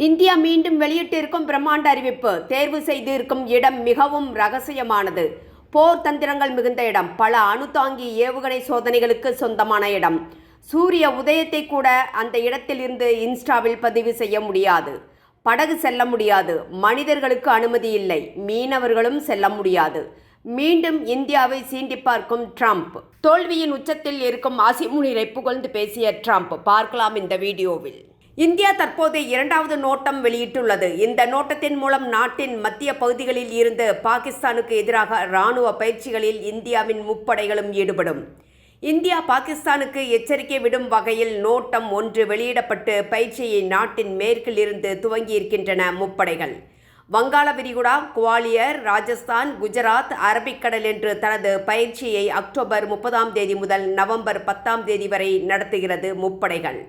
India மீண்டும் வெளியிட்டிருக்கும் பிரம்மாண்ட அறிவிப்பு. தேர்வு செய்திருக்கும் இடம் மிகவும் ரகசியமானது. போர் தந்திரங்கள் மிகுந்த இடம். பல அணுதாங்கி ஏவுகணை சோதனைகளுக்கு சொந்தமான இடம். சூரிய உதயத்தை கூட அந்த இடத்தில் இருந்து இன்ஸ்டாவில் பதிவு செய்ய முடியாது. படகு செல்ல முடியாது. மனிதர்களுக்கு அனுமதி இல்லை. மீனவர்களும் செல்ல முடியாது. மீண்டும் இந்தியாவை சீண்டி பார்க்கும் ட்ரம்ப். தோல்வியின் உச்சத்தில் இருக்கும் ஆசி முனிரை புகழ்ந்து பேசிய ட்ரம்ப். பார்க்கலாம் இந்த வீடியோவில். இந்தியா தற்போது இரண்டாவது நோட்டம் வெளியிட்டுள்ளது. இந்த நோட்டத்தின் மூலம் நாட்டின் மத்திய பகுதிகளில் இருந்து பாகிஸ்தானுக்கு எதிராக இராணுவ பயிற்சிகளில் இந்தியாவின் முப்படைகளும் ஈடுபடும். இந்தியா பாகிஸ்தானுக்கு எச்சரிக்கை விடும் வகையில் நோட்டம் ஒன்று வெளியிடப்பட்டு பயிற்சியை நாட்டின் மேற்கில் இருந்து துவங்கியிருக்கின்றன முப்படைகள். வங்காள விரிகுடா, குவாலியர், ராஜஸ்தான், குஜராத், அரபிக்கடல் என்று தனது பயிற்சியை அக்டோபர் 30 முதல் நவம்பர் 10 வரை நடத்துகிறது முப்படைகள்.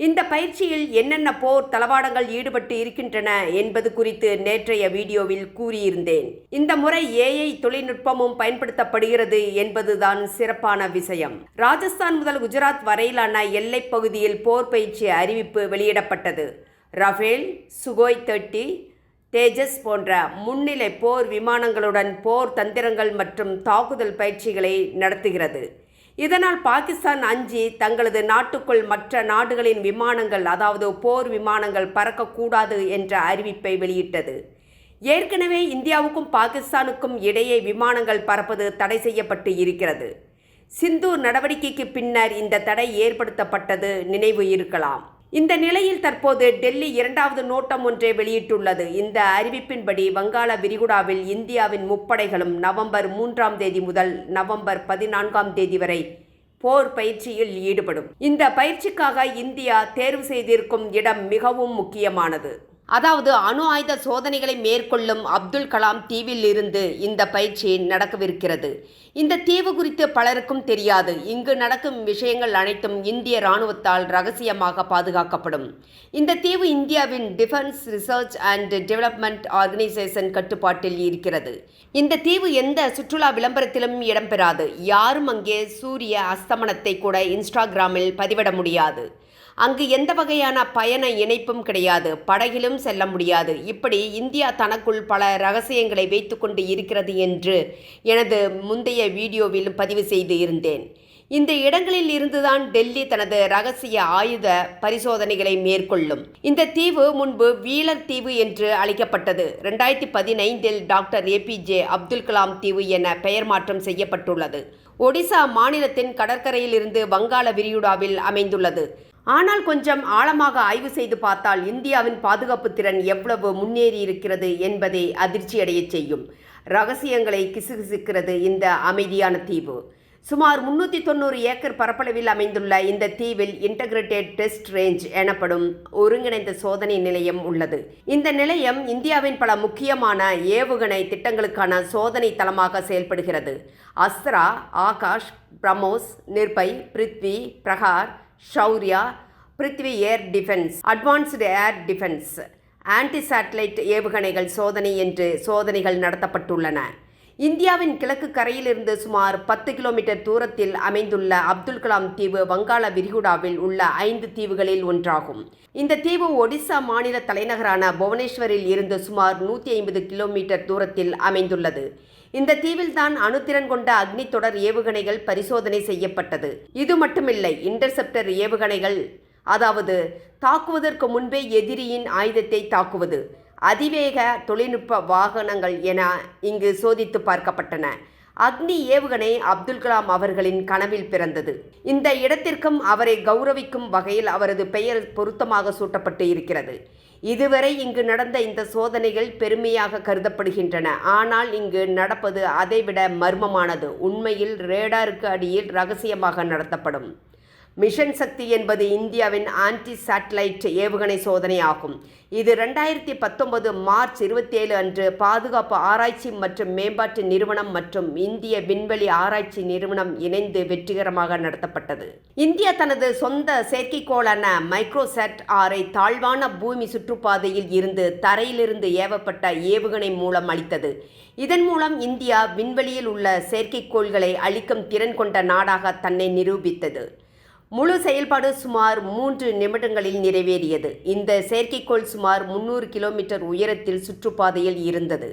இந்த பயிற்சியில் என்னென்ன போர் தளவாடங்கள் ஈடுபட்டு இருக்கின்றன என்பது குறித்து நேற்றைய வீடியோவில் கூறியிருந்தேன். இந்த முறை ஏஐ தொழில்நுட்பமும் பயன்படுத்தப்படுகிறது என்பதுதான் சிறப்பான விஷயம். ராஜஸ்தான் முதல் குஜராத் வரையிலான எல்லைப் பகுதியில் போர் பயிற்சி அறிவிப்பு வெளியிடப்பட்டது. ரஃபேல், சுகோய் 30, தேஜஸ் போன்ற முன்னிலை போர் விமானங்களுடன் போர் தந்திரங்கள் மற்றும் தாக்குதல் பயிற்சிகளை நடத்துகிறது. இதனால் பாகிஸ்தான் அஞ்சி தங்களது நாட்டுக்குள் மற்ற நாடுகளின் விமானங்கள், அதாவது போர் விமானங்கள் பறக்கக்கூடாது என்ற அறிவிப்பை வெளியிட்டது. ஏற்கனவே இந்தியாவுக்கும் பாகிஸ்தானுக்கும் இடையே விமானங்கள் பறப்பது தடை செய்யப்பட்டு இருக்கிறது. சிந்தூர் நடவடிக்கைக்கு பின்னர் இந்த தடை ஏற்படுத்தப்பட்டது நினைவு இருக்கலாம். இந்த நிலையில் தற்போது டெல்லி இரண்டாவது நோட்டம் ஒன்றை வெளியிட்டுள்ளது. இந்த அறிவிப்பின்படி வங்காள விரிகுடாவில் இந்தியாவின் முப்படைகளும் நவம்பர் 3 முதல் நவம்பர் 14 வரை போர் பயிற்சியில் ஈடுபடும். இந்த பயிற்சிக்காக இந்தியா தேர்வு செய்திருக்கும் இடம் மிகவும் முக்கியமானது. அதாவது அணு ஆயுத சோதனைகளை மேற்கொள்ளும் அப்துல் கலாம் தீவில் இருந்து இந்த பயிற்சி நடக்கவிருக்கிறது. இந்த தீவு குறித்து பலருக்கும் தெரியாது. இங்கு நடக்கும் விஷயங்கள் அனைத்தும் இந்திய இராணுவத்தால் ரகசியமாக பாதுகாக்கப்படும். இந்த தீவு இந்தியாவின் defence research and development organisation கட்டுப்பாட்டில் இருக்கிறது. இந்த தீவு எந்த சுற்றுலா விளம்பரத்திலும் இடம்பெறாது. யாரும் அங்கே சூரிய அஸ்தமனத்தை கூட இன்ஸ்டாகிராமில் பதிவிட முடியாது. அங்கு எந்த வகையான பயண இணைப்பும் கிடையாது. படகிலும் செல்ல முடியாது. இப்படி இந்தியா தனக்குள் பல ரகசியங்களை வைத்துக்கொண்டு இருக்கிறது என்று எனது முந்தைய வீடியோவில் பதிவு செய்து இருந்தேன். இந்த இடங்களில் இருந்துதான் டெல்லி தனது ரகசிய ஆயுத பரிசோதனைகளை மேற்கொள்ளும். இந்த தீவு முன்பு வீலர் தீவு என்று அழைக்கப்பட்டது. 2015 டாக்டர் APJ அப்துல் கலாம் தீவு என பெயர் மாற்றம் செய்யப்பட்டுள்ளது. ஒடிசா மாநிலத்தின் கடற்கரையில் இருந்து வங்காள விரிகுடாவில் அமைந்துள்ளது. ஆனால் கொஞ்சம் ஆழமாக ஆய்வு செய்து பார்த்தால் இந்தியாவின் பாதுகாப்பு திறன் எவ்வளவு முன்னேறி இருக்கிறது என்பதை அதிர்ச்சியடையச் செய்யும். ரகசியங்களை கிசுகிசுக்கிறது இந்த அமைதியான தீவு. சுமார் 390 ஏக்கர் பரப்பளவில் அமைந்துள்ள இந்த தீவில் இன்டகிரேட்டட் டெஸ்ட் ரேஞ்ச் எனப்படும் ஒருங்கிணைந்த சோதனை நிலையம் உள்ளது. இந்த நிலையம் இந்தியாவின் பல முக்கியமான ஏவுகணை திட்டங்களுக்கான சோதனை தளமாக செயல்படுகிறது. Astra, Akash, BrahMos, Nirbhay, Prithvi, Prahaar, Shaurya, Prithvi air defence, advanced air defence, anti satellite ஏவுகணைகள் சோதனை என்று சோதனைகள் நடத்தப்பட்டுள்ளன. இந்தியாவின் கிழக்கு கரையிலிருந்து சுமார் 10 கிலோமீட்டர் தூரத்தில் அமைந்துள்ள அப்துல் கலாம் தீவு வங்காள விரிகுடாவில் உள்ள 5 தீவுகளில் ஒன்றாகும். இந்த தீவு ஒடிசா மாநில தலைநகரான புவனேஸ்வரில் இருந்து சுமார் 150 கிலோமீட்டர் தூரத்தில் அமைந்துள்ளது. இந்த தீவில்தான் அணுத்திறன் கொண்ட அக்னி தொடர் ஏவுகணைகள் பரிசோதனை செய்யப்பட்டது. இது மட்டுமில்லை, இன்டர்செப்டர் ஏவுகணைகள், அதாவது தாக்குவதற்கு முன்பே எதிரியின் ஆயுதத்தை தாக்குவது, அதிவேக தொழில்நுட்ப வாகனங்கள் என இங்கு சோதித்து பார்க்கப்பட்டன. அக்னி ஏவுகணை அப்துல் கலாம் அவர்களின் கனவில் பிறந்தது. இந்த இடத்திற்கும் அவரை கௌரவிக்கும் வகையில் அவரது பெயர் பொருத்தமாக சூட்டப்பட்டு இருக்கிறது. இதுவரை இங்கு நடந்த இந்த சோதனைகள் பெருமையாக கருதப்படுகின்றன. ஆனால் இங்கு நடப்பது அதைவிட மர்மமானது. உண்மையில் ரேடாருக்கு அடியில் ரகசியமாக நடத்தப்படும் மிஷன் சக்தி என்பது இந்தியாவின் ஆன்டி சேட்டலைட் ஏவுகணை சோதனை ஆகும். இது 2019 மார்ச் 27 அன்று பாதுகாப்பு ஆராய்ச்சி மற்றும் மேம்பாட்டு நிறுவனம் மற்றும் இந்திய விண்வெளி ஆராய்ச்சி நிறுவனம் இணைந்து வெற்றிகரமாக நடத்தப்பட்டது. இந்தியா தனது சொந்த செயற்கைக்கோளான மைக்ரோசாட் 6 தாழ்வான பூமி சுற்றுப்பாதையில் இருந்து தரையிலிருந்து ஏவப்பட்ட ஏவுகணை மூலம் அளித்தது. இதன் மூலம் இந்தியா விண்வெளியில் உள்ள செயற்கைக்கோள்களை அழிக்கும் திறன் கொண்ட நாடாக தன்னை நிரூபித்தது. முழு செயல்பாடு சுமார் 3 நிமிடங்களில் நிறைவேறியது. இந்த செயற்கைக்கோள் சுமார் 300 கிலோமீட்டர் உயரத்தில் சுற்றுப்பாதையில் இருந்தது.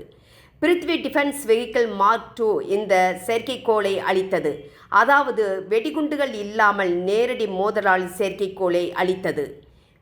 பிருத்வி டிஃபென்ஸ் வெஹிக்கிள் மார்க் 2 இந்த செயற்கைக்கோளை அளித்தது. அதாவது வெடிகுண்டுகள் இல்லாமல் நேரடி மோதலால் செயற்கைக்கோளை அளித்தது.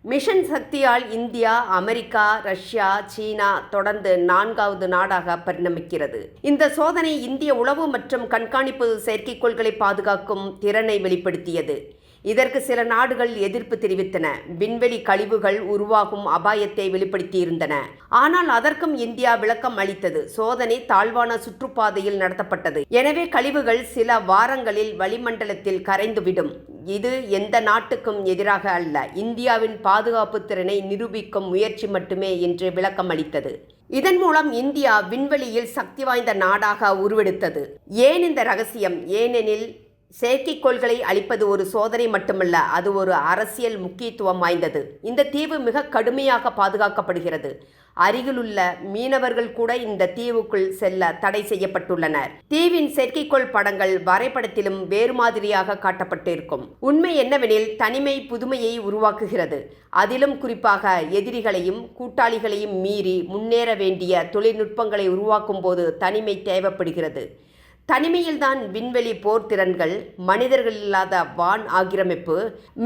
மிஷன் சக்தியால் இந்தியா, அமெரிக்கா, ரஷ்யா, சீனா தொடர்ந்து 4வது நாடாக பரிணமிக்கிறது. இந்த சோதனை இந்திய உளவு மற்றும் கண்காணிப்பு செயற்கைக்கோள்களை பாதுகாக்கும் திறனை வெளிப்படுத்தியது. இதற்கு சில நாடுகள் எதிர்ப்பு தெரிவித்தன. விண்வெளி கழிவுகள் உருவாகும் அபாயத்தை வெளிப்படுத்தியிருந்தன. ஆனால் அதற்கும் இந்தியா விளக்கம் அளித்தது. சோதனை தாழ்வான சுற்றுப்பாதையில் நடத்தப்பட்டது. எனவே கழிவுகள் சில வாரங்களில் வளிமண்டலத்தில் கரைந்துவிடும். இது எந்த நாட்டுக்கும் எதிராக அல்ல, இந்தியாவின் பாதுகாப்பு திறனை நிரூபிக்கும் முயற்சி மட்டுமே என்று விளக்கம் அளித்தது. இதன் மூலம் இந்தியா விண்வெளியில் சக்தி வாய்ந்த நாடாக உருவெடுத்தது. ஏன் இந்த ரகசியம்? ஏனெனில் செயற்கைக்கோள்களை அளிப்பது ஒரு சோதனை மட்டுமல்ல, அது ஒரு அரசியல் முக்கியத்துவம் வாய்ந்தது. இந்த தீவு மிக கடுமையாக பாதுகாக்கப்படுகிறது. அருகிலுள்ள மீனவர்கள் கூட இந்த தீவுக்குள் செல்ல தடை செய்யப்பட்டுள்ளனர். தீவின் செயற்கைக்கோள் படங்கள் வரைபடத்திலும் வேறு மாதிரியாக காட்டப்பட்டிருக்கும். உண்மை என்னவெனில், தனிமை புதுமையை உருவாக்குகிறது. அதிலும் குறிப்பாக எதிரிகளையும் கூட்டாளிகளையும் மீறி முன்னேற வேண்டிய தொழில்நுட்பங்களை உருவாக்கும் போது தனிமை தேவைப்படுகிறது. தனிமையில்தான் விண்வெளி போர் திறன்கள், மனிதர்கள் இல்லாத வான் ஆக்கிரமிப்பு,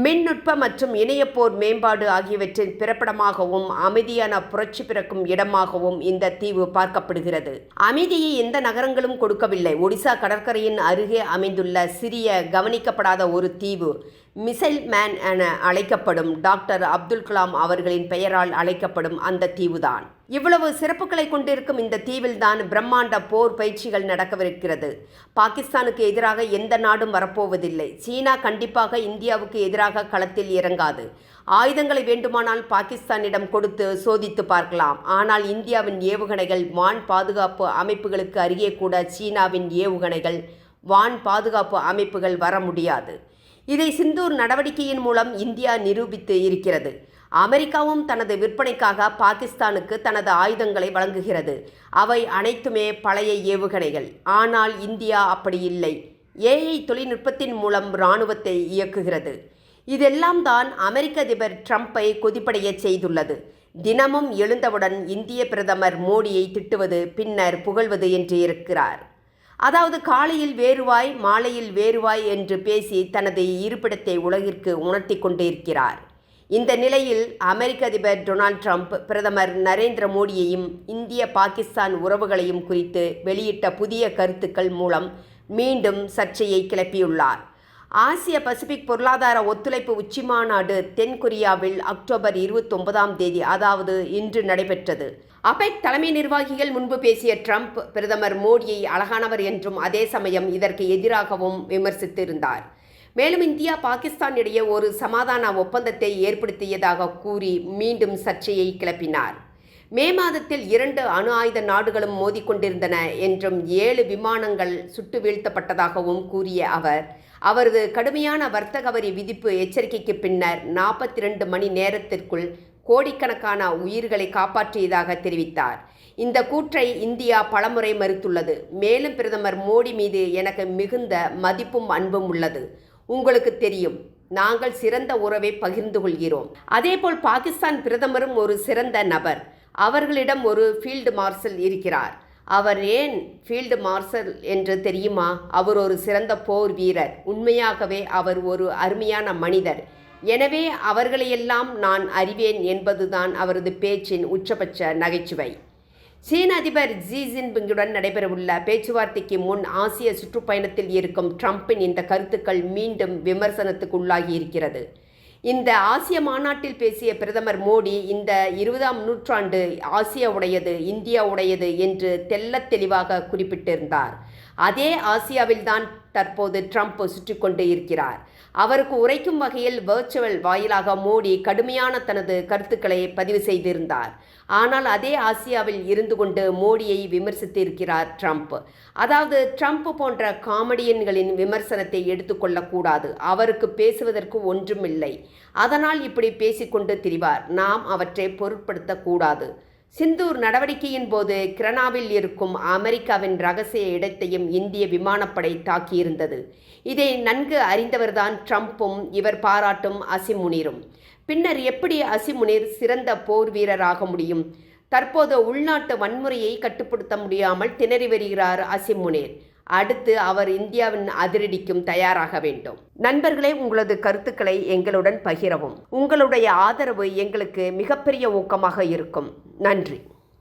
மின்னூட்ப மற்றும் இணைய போர் மேம்பாடு ஆகியவற்றின் பிறப்பிடமாகவும் அமைதியான புரட்சி பிறக்கும் இடமாகவும் இந்த தீவு பார்க்கப்படுகிறது. அமைதியை எந்த நகரங்களும் கொடுக்கவில்லை. ஒடிசா கடற்கரையின் அருகே அமைந்துள்ள சிறிய கவனிக்கப்படாத ஒரு தீவு மிசைல் மேன் என அழைக்கப்படும் டாக்டர் அப்துல் கலாம் அவர்களின் பெயரால் அழைக்கப்படும் அந்த தீவுதான். இவ்வளவு சிறப்புகளை கொண்டிருக்கும் இந்த தீவில்தான் பிரம்மாண்ட போர் பயிற்சிகள் நடக்கவிருக்கிறது. பாகிஸ்தானுக்கு எதிராக எந்த நாடும் வரப்போவதில்லை. சீனா கண்டிப்பாக இந்தியாவுக்கு எதிராக களத்தில் இறங்காது. ஆயுதங்களை வேண்டுமானால் பாகிஸ்தானிடம் கொடுத்து சோதித்து பார்க்கலாம். ஆனால் இந்தியாவின் ஏவுகணைகள், வான் பாதுகாப்பு அமைப்புகளுக்கு அருகே கூட சீனாவின் ஏவுகணைகள், வான் பாதுகாப்பு அமைப்புகள் வர முடியாது. இதை சிந்தூர் நடவடிக்கையின் மூலம் இந்தியா நிரூபித்து இருக்கிறது. அமெரிக்காவும் தனது விற்பனைக்காக பாகிஸ்தானுக்கு தனது ஆயுதங்களை வழங்குகிறது. அவை அனைத்துமே பழைய ஏவுகணைகள். ஆனால் இந்தியா அப்படி இல்லை. ஏஐ தொழில்நுட்பத்தின் மூலம் இராணுவத்தை இயக்குகிறது. இதெல்லாம் தான் அமெரிக்க அதிபர் ட்ரம்பை கொதிப்படைய செய்துள்ளது. தினமும் எழுந்தவுடன் இந்திய பிரதமர் மோடியை திட்டுவது, பின்னர் புகழ்வது என்று இருக்கிறார். அதாவது காலையில் வேறுவாய், மாலையில் வேறுவாய் என்று பேசி தனது இருப்பிடத்தை உலகிற்கு உணர்த்தி கொண்டிருக்கிறார். இந்த நிலையில் அமெரிக்க அதிபர் டொனால்ட் ட்ரம்ப் பிரதமர் நரேந்திர மோடியையும் இந்திய பாகிஸ்தான் உறவுகளையும் குறித்து வெளியிட்ட புதிய கருத்துக்கள் மூலம் மீண்டும் சர்ச்சையை கிளப்பியுள்ளார். ஆசிய பசிபிக் பொருளாதார ஒத்துழைப்பு உச்சிமாநாடு தென்கொரியாவில் அக்டோபர் 29ஆம் தேதி, அதாவது இன்று நடைபெற்றது. அபெக் தலைமை நிர்வாகிகள் முன்பு பேசிய ட்ரம்ப் பிரதமர் மோடியை அழகானவர் என்றும் அதே சமயம் இதற்கு எதிராகவும் விமர்சித்திருந்தார். மேலும் இந்தியா பாகிஸ்தான் இடையே ஒரு சமாதான ஒப்பந்தத்தை ஏற்படுத்தியதாக கூறி மீண்டும் சர்ச்சையை கிளப்பினார். மே மாதத்தில் 2 அணு ஆயுத நாடுகளும் மோதிக்கொண்டிருந்தன என்றும் 7 விமானங்கள் சுட்டு வீழ்த்தப்பட்டதாகவும் கூறிய அவர், அவரது கடுமையான வர்த்தக வரி விதிப்பு எச்சரிக்கைக்கு பின்னர் 42 மணி நேரத்திற்குள் கோடிக்கணக்கான உயிர்களை காப்பாற்றியதாக தெரிவித்தார். இந்த கூற்றை இந்தியா பலமுறை மறுத்துள்ளது. மேலும் பிரதமர் மோடி மீது எனக்கு மிகுந்த மதிப்பும் அன்பும் உள்ளது. உங்களுக்கு தெரியும், நாங்கள் சிறந்த உறவை பகிர்ந்து கொள்கிறோம். அதேபோல் பாகிஸ்தான் பிரதமரும் ஒரு சிறந்த நபர். அவர்களிடம் ஒரு ஃபீல்டு மார்ஷல் இருக்கிறார். அவர் ஏன் ஃபீல்டு மார்ஷல் என்று தெரியுமா? அவர் ஒரு சிறந்த போர் வீரர். உண்மையாகவே அவர் ஒரு அருமையான மனிதர். எனவே அவர்களையெல்லாம் நான் அறிவேன் என்பதுதான் அவரது பேச்சின் உச்சபட்ச நகைச்சுவை. சீன அதிபர் ஜி ஜின்பிங்குடன் நடைபெறவுள்ள பேச்சுவார்த்தைக்கு முன் ஆசிய சுற்றுப்பயணத்தில் இருக்கும் ட்ரம்பின் இந்த கருத்துக்கள் மீண்டும் விமர்சனத்துக்கு உள்ளாகி இருக்கிறது. இந்த ஆசிய மாநாட்டில் பேசிய பிரதமர் மோடி, இந்த 20ஆம் நூற்றாண்டு ஆசியா உடையது, இந்தியா உடையது என்று தெள்ளத் தெளிவாக குறிப்பிட்டிருந்தார். அதே ஆசியாவில்தான் தற்போது ட்ரம்ப் சுற்றி கொண்டு இருக்கிறார். அவருக்கு உரைக்கும் வகையில் வெர்ச்சுவல் வாயிலாக மோடி கடுமையான தனது கருத்துக்களை பதிவு செய்திருந்தார். ஆனால் அதே ஆசியாவில் இருந்து கொண்டு மோடியை விமர்சித்திருக்கிறார் ட்ரம்ப். அதாவது ட்ரம்ப் போன்ற காமெடியன்களின் விமர்சனத்தை எடுத்துக்கொள்ளக்கூடாது. அவருக்கு பேசுவதற்கு ஒன்றுமில்லை. அதனால் இப்படி பேசிக்கொண்டு திரிவார். நாம் அவற்றை பொருட்படுத்தக்கூடாது. சிந்தூர் நடவடிக்கையின் போது கிரணாவில் இருக்கும் அமெரிக்காவின் ரகசிய இடத்தையும் இந்திய விமானப்படை தாக்கியிருந்தது. இதை நன்கு அறிந்தவர்தான் ட்ரம்ப்பும் இவர் பாராட்டும் அசிம் முனீரும். பின்னர் எப்படி அசிம் முனீர் சிறந்த போர் வீரராக முடியும்? தற்போது உள்நாட்டு வன்முறையை கட்டுப்படுத்த முடியாமல் திணறி வருகிறார் அசிம் முனீர். அடுத்து அவர் இந்தியாவின் அதிரடிக்கும் தயாராக வேண்டும். நண்பர்களே, உங்களது கருத்துக்களை எங்களுடன் பகிரவும். உங்களுடைய ஆதரவு எங்களுக்கு மிகப்பெரிய ஊக்கமாக இருக்கும். நன்றி.